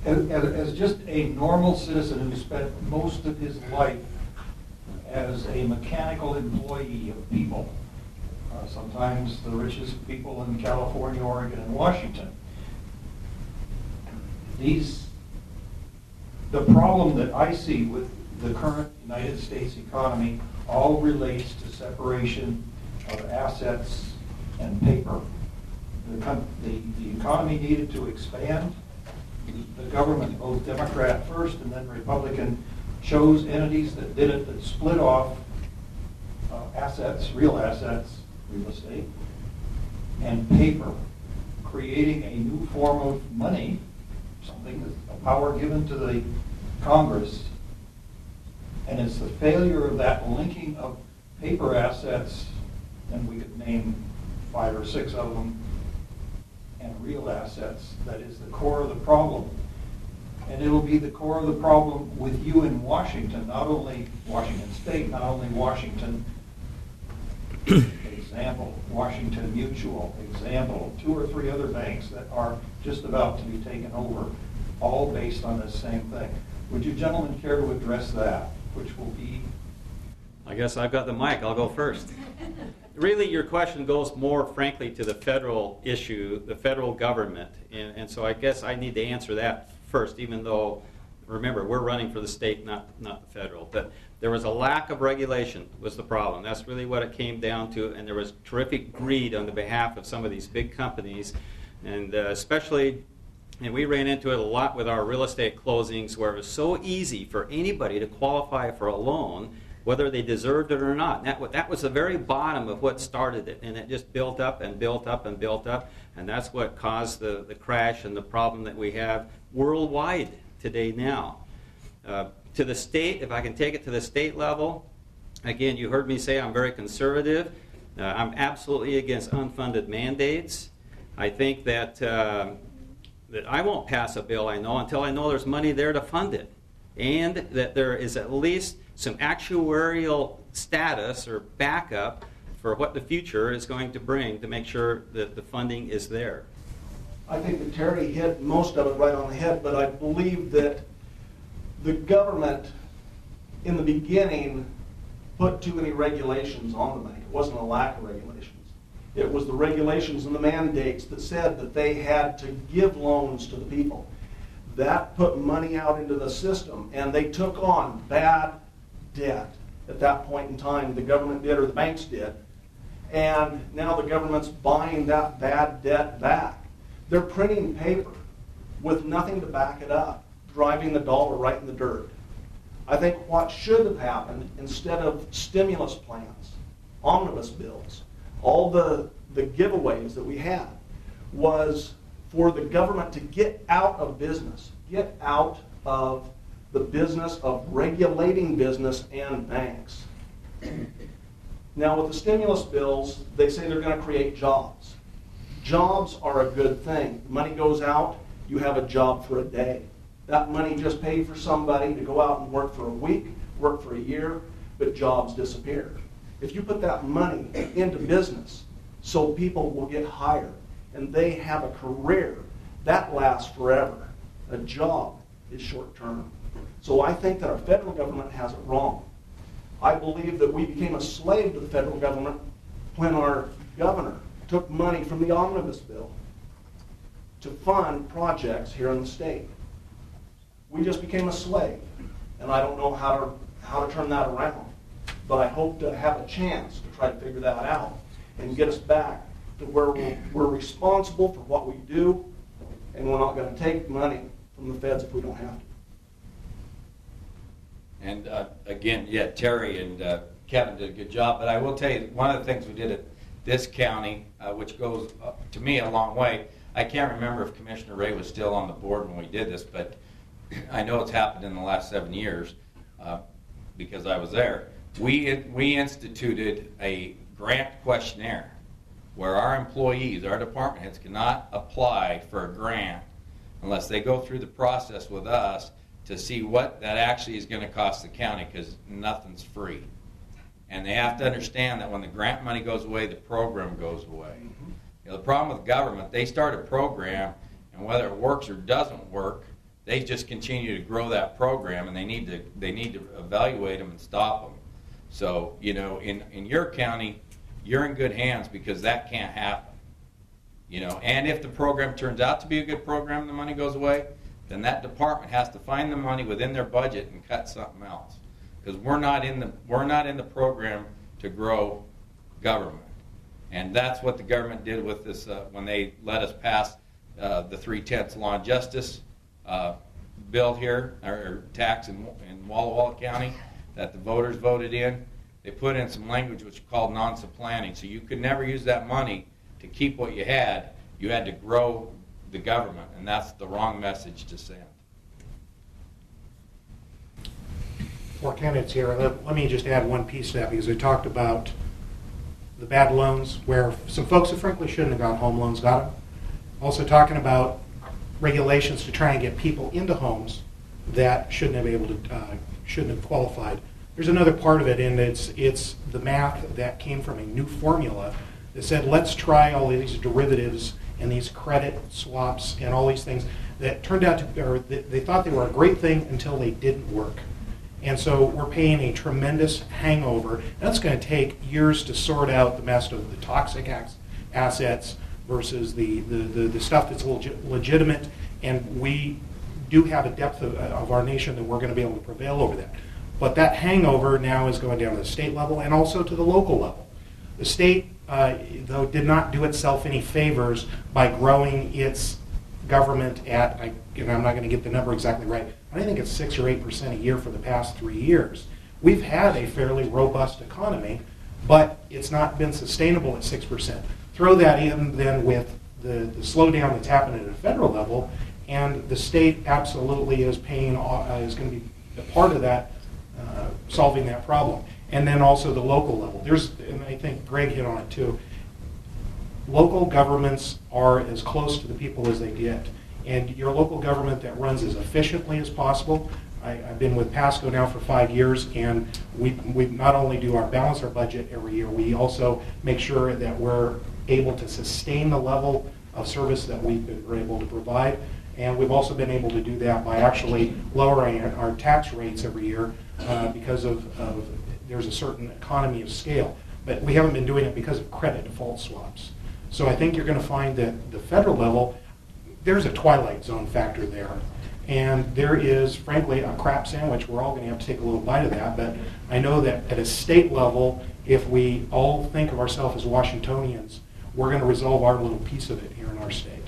as just a normal citizen who spent most of his life as a mechanical employee of people, sometimes the richest people in California, Oregon, and Washington, the problem that I see with the current United States economy all relates to separation of assets and paper. The economy needed to expand. The government, both Democrat first and then Republican, chose entities that did it, that split off assets, real estate, and paper, creating a new form of money, something that's a power given to the Congress. And it's the failure of that linking of paper assets, and we could name 5 or 6 of them, and real assets, that is the core of the problem. And it'll be the core of the problem with you in Washington, not only Washington State, not only Washington, example, Washington Mutual, example, 2 or 3 other banks that are just about to be taken over, all based on this same thing. Would you gentlemen care to address that, which will be... I guess I've got the mic. I'll go first. Really, your question goes more, frankly, to the federal issue, the federal government. And so I guess I need to answer that first, even though, remember, we're running for the state, not the federal. But there was a lack of regulation was the problem. That's really what it came down to. And there was terrific greed on the behalf of some of these big companies. And especially, and we ran into it a lot with our real estate closings, where it was so easy for anybody to qualify for a loan, whether they deserved it or not. That was the very bottom of what started it, and it just built up and built up and built up, and that's what caused the crash and the problem that we have worldwide today now. To the state, if I can take it to the state level, again, you heard me say I'm very conservative. I'm absolutely against unfunded mandates. I think that I won't pass a bill, until I know there's money there to fund it, and that there is at least some actuarial status or backup for what the future is going to bring to make sure that the funding is there. I think that Terry hit most of it right on the head, but I believe that the government in the beginning put too many regulations on the bank. It wasn't a lack of regulations. It was the regulations and the mandates that said that they had to give loans to the people. That put money out into the system, and they took on bad debt at that point in time. The government did, or the banks did, and now the government's buying that bad debt back. They're printing paper with nothing to back it up, driving the dollar right in the dirt. I think what should have happened, instead of stimulus plans, omnibus bills, all the giveaways that we had, was for the government to get out of business, get out of the business of regulating business and banks. Now, with the stimulus bills, they say they're going to create jobs. Jobs are a good thing. Money goes out, you have a job for a day. That money just paid for somebody to go out and work for a week, work for a year, but jobs disappear. If you put that money into business so people will get hired and they have a career, that lasts forever. A job is short term. So I think that our federal government has it wrong. I believe that we became a slave to the federal government when our governor took money from the omnibus bill to fund projects here in the state. We just became a slave, and I don't know how to turn that around. But I hope to have a chance to try to figure that out and get us back to where we're responsible for what we do, and we're not going to take money from the feds if we don't have to. And again, yeah, Terry and Kevin did a good job. But I will tell you, one of the things we did at this county, which goes, to me, a long way, I can't remember if Commissioner Ray was still on the board when we did this, but I know it's happened in the last 7 years because I was there. We instituted a grant questionnaire where our employees, our department heads, cannot apply for a grant unless they go through the process with us to see what that actually is going to cost the county, because nothing's free. And they have to understand that when the grant money goes away, the program goes away. The problem with government, they start a program, and whether it works or doesn't work, They just continue to grow that program, and they need to evaluate them and stop them. So, you know, in your county, you're in good hands because that can't happen. You know, and if the program turns out to be a good program and the money goes away, then that department has to find the money within their budget and cut something else. Because we're not in the program to grow government. And that's what the government did with this when they let us pass the 3/10 law and justice bill here, or tax in Walla Walla County that the voters voted in. They put in some language which is called non-supplanting. So you could never use that money to keep what you had. You had to grow the government, and that's the wrong message to send. Four candidates here. Let me just add one piece to that, because they talked about the bad loans where some folks who frankly shouldn't have got home loans got them. Also talking about regulations to try and get people into homes that shouldn't have qualified. There's another part of it, and it's the math that came from a new formula that said, let's try all these derivatives and these credit swaps and all these things that turned out to, or they thought they were a great thing until they didn't work. And so we're paying a tremendous hangover. That's going to take years to sort out the mess of the toxic assets versus the stuff that's legitimate. And we do have a depth of our nation that we're going to be able to prevail over that. But that hangover now is going down to the state level and also to the local level. The state, though, did not do itself any favors by growing its government at, and I'm not going to get the number exactly right, I think it's 6 or 8% a year for the past 3 years. We've had a fairly robust economy, but it's not been sustainable at 6%. Throw that in then with the slowdown that's happened at a federal level, and the state absolutely is is going to be a part of that, solving that problem. And then also the local level. And I think Greg hit on it too. Local governments are as close to the people as they get. And your local government that runs as efficiently as possible. I've been with Pasco now for 5 years, and we not only do balance our budget every year, we also make sure that we're able to sustain the level of service that we're able to provide. And we've also been able to do that by actually lowering our tax rates every year because of there's a certain economy of scale. But we haven't been doing it because of credit default swaps. So I think you're going to find that the federal level, there's a twilight zone factor there. And there is, frankly, a crap sandwich. We're all going to have to take a little bite of that. But I know that at a state level, if we all think of ourselves as Washingtonians, we're going to resolve our little piece of it here in our state.